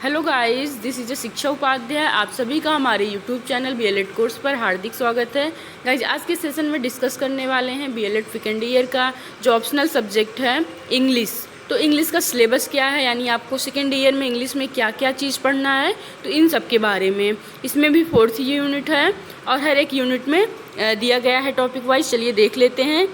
Hello guys, this is शिक्षा उपाध्याय। आप सभी का हमारे यूट्यूब चैनल बीएलएड कोर्स पर हार्दिक स्वागत है। गाइस, आज के सेशन में डिस्कस करने वाले हैं बीएलएड सेकेंड ईयर का जो ऑप्शनल सब्जेक्ट है इंग्लिश। तो इंग्लिश का सिलेबस क्या है, यानी आपको सेकेंड ईयर में इंग्लिश में क्या क्या चीज़ पढ़ना है, तो इन सब के बारे में। इसमें भी 4th यूनिट है और हर एक यूनिट में दिया गया है टॉपिक वाइज। चलिए देख लेते हैं।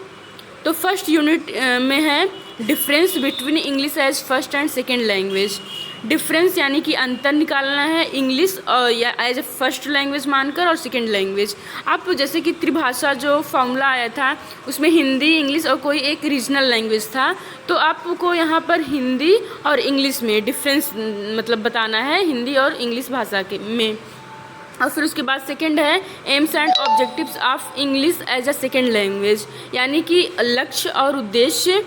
तो फर्स्ट यूनिट में है difference between English as first and second language. Difference यानी कि अंतर निकालना है इंग्लिश या एज ए फर्स्ट लैंग्वेज मानकर और सेकेंड लैंग्वेज। आप जैसे कि त्रिभाषा जो फॉर्मूला आया था उसमें हिंदी, इंग्लिश और कोई एक रीजनल लैंग्वेज था, तो आपको यहाँ पर हिंदी और इंग्लिश में डिफरेंस मतलब बताना है, हिंदी और इंग्लिश भाषा के में। और फिर उसके बाद सेकंड है aims and objectives of English as a second language, यानी कि लक्ष्य और उद्देश्य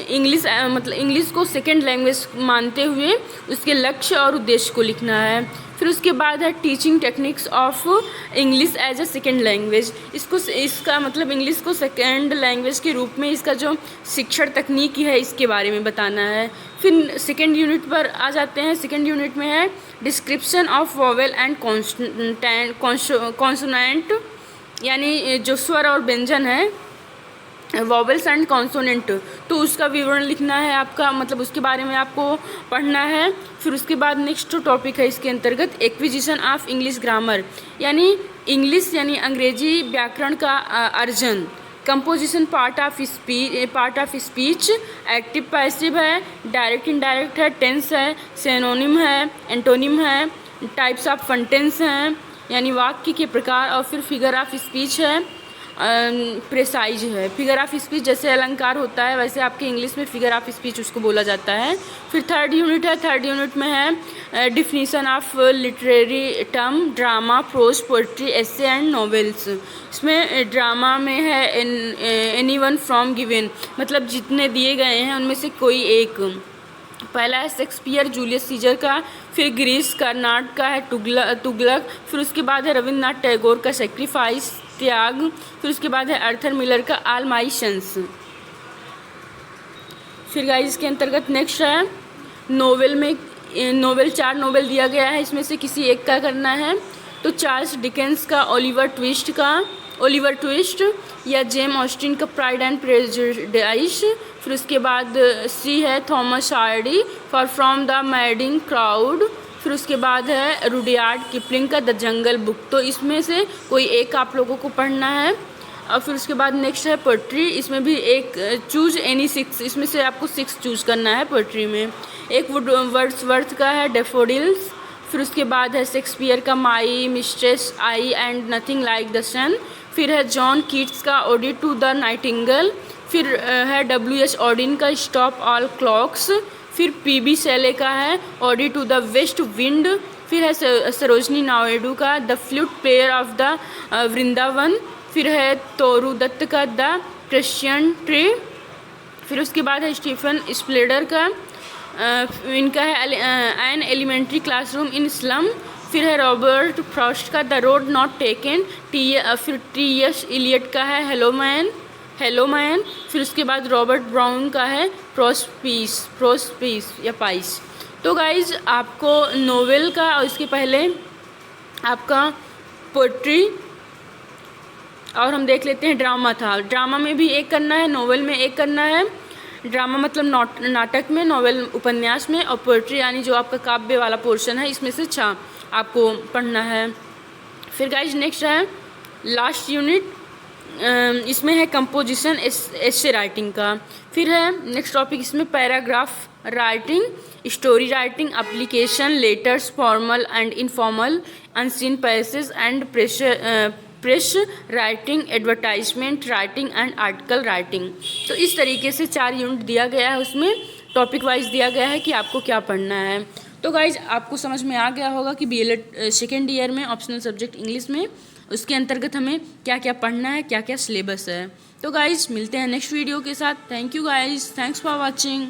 इंग्लिश मतलब इंग्लिश को सेकेंड लैंग्वेज मानते हुए उसके लक्ष्य और उद्देश्य को लिखना है। फिर उसके बाद है teaching techniques of English as a second language. इसका मतलब इंग्लिश को सेकेंड लैंग्वेज के रूप में इसका जो शिक्षण तकनीक है इसके बारे में बताना है। फिर सेकेंड यूनिट पर आ जाते हैं। सेकेंड यूनिट में है description of vowel and consonant, यानी जो स्वर और व्यंजन है, वॉवेल्स एंड कॉन्सोनेंट, तो उसका विवरण लिखना है आपका, मतलब उसके बारे में आपको पढ़ना है। फिर उसके बाद नेक्स्ट टॉपिक है इसके अंतर्गत एक्विजिशन ऑफ इंग्लिश ग्रामर, यानी इंग्लिश यानी अंग्रेजी व्याकरण का अर्जन। Composition part of speech, active passive है, डायरेक्ट इनडायरेक्ट है, टेंस है, सिनोनिम है, एंटोनिम है, टाइप्स ऑफ सेंटेंस हैं यानी वाक्य के प्रकार, और फिर फिगर ऑफ स्पीच है, प्रेसाइज है। फिगर ऑफ स्पीच जैसे अलंकार होता है वैसे आपके इंग्लिश में फिगर ऑफ स्पीच उसको बोला जाता है। फिर थर्ड यूनिट है। थर्ड यूनिट में है definition of literary term, drama, prose, poetry, essay and novels. इसमें ड्रामा में है एनी वन फ्रॉम गिवन, मतलब जितने दिए गए हैं उनमें से कोई एक। पहला है शेक्सपियर, जूलियस सीजर का। फिर ग्रीस कर्नाड का है तुगलक। फिर उसके बाद है रविन्द्रनाथ टैगोर का सेक्रीफाइस, त्याग। फिर उसके बाद है अर्थर मिलर का ऑल माई सन्स। फिर गाइस इसके अंतर्गत नेक्स्ट है नोवेल में। नोवेल 4 नोवेल दिया गया है, इसमें से किसी एक का करना है। तो चार्ल्स डिकेंस का ओलिवर ट्विस्ट या जेम ऑस्टिन का प्राइड एंड प्रेजुडिस। फिर उसके बाद सी है Thomas Hardy for from the madding crowd. फिर उसके बाद है रुडयार्ड किपलिंग का द जंगल बुक। तो इसमें से कोई एक आप लोगों को पढ़ना है। और फिर उसके बाद नेक्स्ट है पोएट्री, इसमें भी एक चूज एनी 6, इसमें से आपको 6 चूज करना है पोएट्री में। एक वर्ड्सवर्थ का है डेफोडिल्स। फिर उसके बाद है शेक्सपियर का my mistress eye and nothing like the sun. फिर है जॉन कीट्स का ओडी टू द नाइटिंगेल। फिर है W.H. ऑडिन का स्टॉप ऑल क्लॉक्स। फिर P.B. शैले का है ode to the west wind. फिर है सरोजनी नायडू का the flute player of the Vrindavan. फिर है तोरू दत्त का द क्रिश्चियन ट्री। फिर उसके बाद है स्टीफन स्प्लेडर का इनका है an elementary classroom in slum. फिर है रॉबर्ट फ्रॉस्ट का द रोड नॉट टेकन। फिर T.S. इलियट का है हेलो मैन। फिर उसके बाद रॉबर्ट ब्राउन का है प्रोस्पीस या पाइस। तो गाइज आपको नोवेल का और इसके पहले आपका पोएट्री और हम देख लेते हैं ड्रामा था। ड्रामा में भी एक करना है, नोवेल में एक करना है। ड्रामा मतलब नाटक में, नोवेल उपन्यास में, और पोएट्री यानी जो आपका काव्य वाला पोर्शन है इसमें से 6 आपको पढ़ना है। फिर गाइज नेक्स्ट है लास्ट यूनिट, इसमें है कंपोजिशन एसे राइटिंग का। फिर है नेक्स्ट टॉपिक इसमें paragraph writing, story writing, application, letters, formal and informal, unseen passage and press writing, advertisement writing and article writing. तो इस तरीके से 4 यूनिट दिया गया है, उसमें टॉपिक वाइज दिया गया है कि आपको क्या पढ़ना है। तो गाइज आपको समझ में आ गया होगा कि बीएलएड सेकेंड ईयर में ऑप्शनल सब्जेक्ट इंग्लिश में उसके अंतर्गत हमें क्या क्या पढ़ना है, क्या क्या सिलेबस है। तो गाइज मिलते हैं नेक्स्ट वीडियो के साथ। Thank you guys, thanks for watching.